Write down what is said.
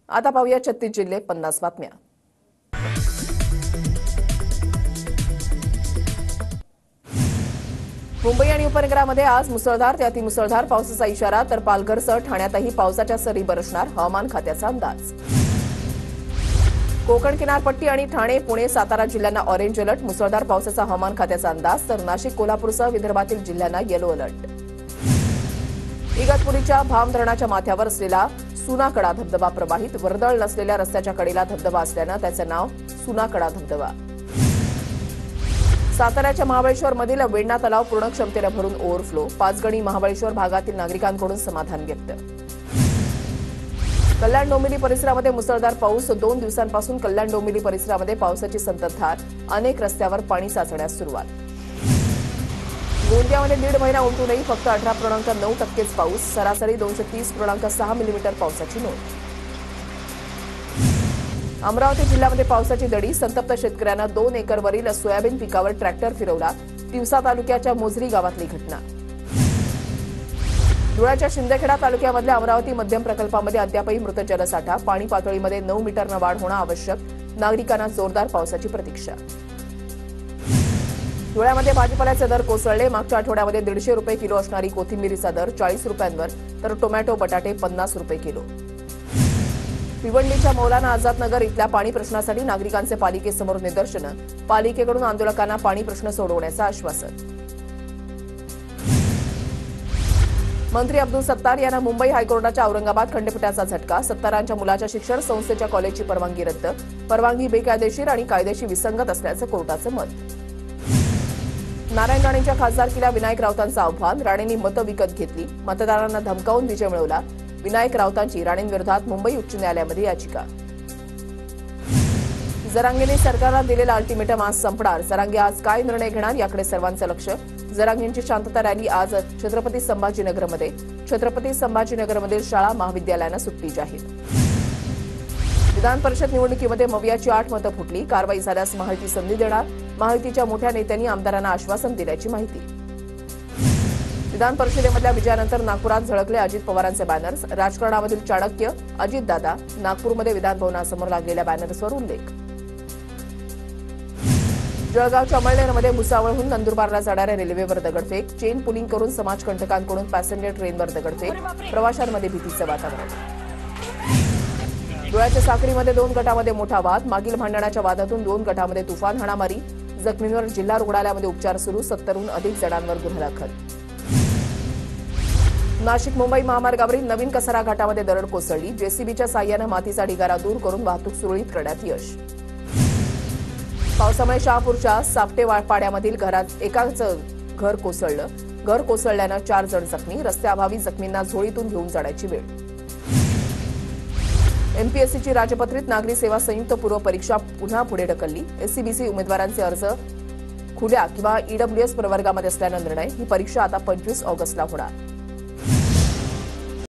आता पाहूया 36 जिल्हे 50 बातम्या। मुंबई आणि उपनगरामध्ये आज मुसळधार ते अतिमुसळधार पावसाचा इशारा, तर पालघरसह ठाण्यातही पावसाच्या सरी बरसणार, हवामान खात्याचा अंदाज। कोकण किनारपट्टी आणि ठाणे, पुणे, सातारा जिल्ह्यांना ऑरेंज अलर्ट, मुसळधार पावसाचा हवामान खात्याचा अंदाज, तर नाशिक, कोल्हापूरसह विदर्भातील जिल्ह्यांना येलो अलर्ट। इगतपुरीच्या भाम धरणाच्या माथ्यावर असलेला सुनाकडा धबधबा प्रवाहित, वर्दळ नसलेल्या रस्त्याच्या कडेला धबधबा असल्यानं त्याचे नाव सुनाकडा धबधबा। साताऱ्याच्या महाबळेश्वरमधील वेण्णा तलाव पूर्ण क्षमतेने भरून ओव्हरफ्लो, पाचगणी महाबळेश्वर भागातील नागरिकांकडून समाधान व्यक्त। कल्याण डोंबिवली परिसरामध्ये मुसळधार पाऊस, 2 दिवसांपासून कल्याण डोंबिवली परिसरामध्ये पावसाची संततधार, अनेक रस्त्यावर पाणी साचण्यास सुरुवात। गोंदियामध्ये 1.5 महिना उलटूनही फक्त 18.9% पाऊस, सरासरी 230.6 मिलीमीटर पावसाची नोंद। अमरावती जिल्ह्यामध्ये पावसाची दडी, संतप्त शेतकऱ्यांना 2 एकरवरील सोयाबीन पिकावर ट्रॅक्टर फिरवला, तिवसा तालुक्याच्या मोझरी गावातली घटना। धुळ्याच्या शिंदखेडा तालुक्यामधल्या अमरावती मध्यम प्रकल्पामध्ये अद्यापही मृत जलसाठा, पाणी पातळीमध्ये 9 मीटरनं वाढ होणं आवश्यक, नागरिकांना जोरदार पावसाची प्रतीक्षा। धुळ्यामध्ये भाजीपाल्याचे दर कोसळले, मागच्या आठवड्यामध्ये 150 रुपये किलो असणारी कोथिंबीरीचा दर 40 रुपयांवर, तर टोमॅटो बटाटे 50 रुपये किलो। भिवंडीच्या मौलाना आझाद नगर इथल्या पाणी प्रश्नासाठी नागरिकांचे पालिकेसमोर निदर्शनं, पालिकेकडून आंदोलकांना पाणी प्रश्न सोडवण्याचं आश्वासन। मंत्री अब्दुल सत्तार यांना मुंबई हायकोर्टाच्या औरंगाबाद खंडपीठाचा झटका, सत्तारांच्या मुलाच्या शिक्षण संस्थेच्या कॉलेजची परवानगी रद्द, परवानगी बेकायदेशीर आणि कायद्याशी विसंगत असल्याचं कोर्टाचं मत। नारायण राणेंच्या खासदारकीला विनायक राऊतांचं आव्हान, राणेंनी मतं विकत घेतली, मतदारांना धमकावून विजय मिळवला, विनायक राऊतांची राणेंविरोधात मुंबई उच्च न्यायालयामध्ये याचिका। जरांगेने सरकारला दिलेला अल्टिमेटम आज संपणार, जरांगे आज काय निर्णय घेणार याकडे सर्वांचं लक्ष। जरांगेंची शांतता रॅली आज छत्रपती संभाजीनगरमध्ये, छत्रपती संभाजीनगरमधील शाळा महाविद्यालयांना सुट्टी जाहीर। विधान परिषद निवडणुकीमध्ये मवियाची 8 मतं फुटली, कारवाई झाल्यास महायुती संधी देणार, महायुतीच्या मोठ्या नेत्यांनी आमदारांना आश्वासन दिल्याची माहिती। विधान परिषदेमधल्या विजयानंतर नागपुरात झळकले अजित पवारांचे बॅनर्स, राजकारणामधील चाणक्य अजितदादा, नागपूरमध्ये विधानभवनासमोर लागलेल्या बॅनर्सवर उल्लेख। जळगावच्या अमळनेरमध्ये भुसावळहून नंदुरबारला जाणाऱ्या रेल्वेवर दगडफेक, चेन पुलिंग करून समाजकंटकांकडून पॅसेंजर ट्रेनवर दगडफेक, प्रवाशांमध्ये भीतीचं वातावरण। धुळ्याच्या साक्रीमध्ये 2 गटामध्ये मोठा वाद, मागील भांडणाच्या वादातून 2 गटामध्ये तुफान हाणामारी, जखमींवर जिल्हा रुग्णालयामध्ये उपचार सुरू, 70हून अधिक जणांवर गुन्हा दाखल। नाशिक मुंबई महामार्गावरील नवीन कसारा घाटामध्ये दरड कोसळली, जेसीबीच्या साह्यानं मातीचा ढिगारा दूर करून वाहतूक सुरळीत करण्यात यश। पावसामुळे शहापूरच्या सापटेपाड्यामधील घरात एकाचं घर कोसळलं, घर कोसळल्यानं 4 जण जखमी, रस्त्याअभावी जखमींना झोळीतून घेऊन जाण्याची वेळ। एमपीएससीची राजपत्रित नागरी सेवा संयुक्त पूर्व परीक्षा पुन्हा पुढे ढकलली, एससीबीसी उमेदवारांचे अर्ज खुल्या किंवा ईडब्ल्यूएस प्रवर्गामध्ये असल्यानं निर्णय, ही परीक्षा आता 25 ऑगस्टला होणार।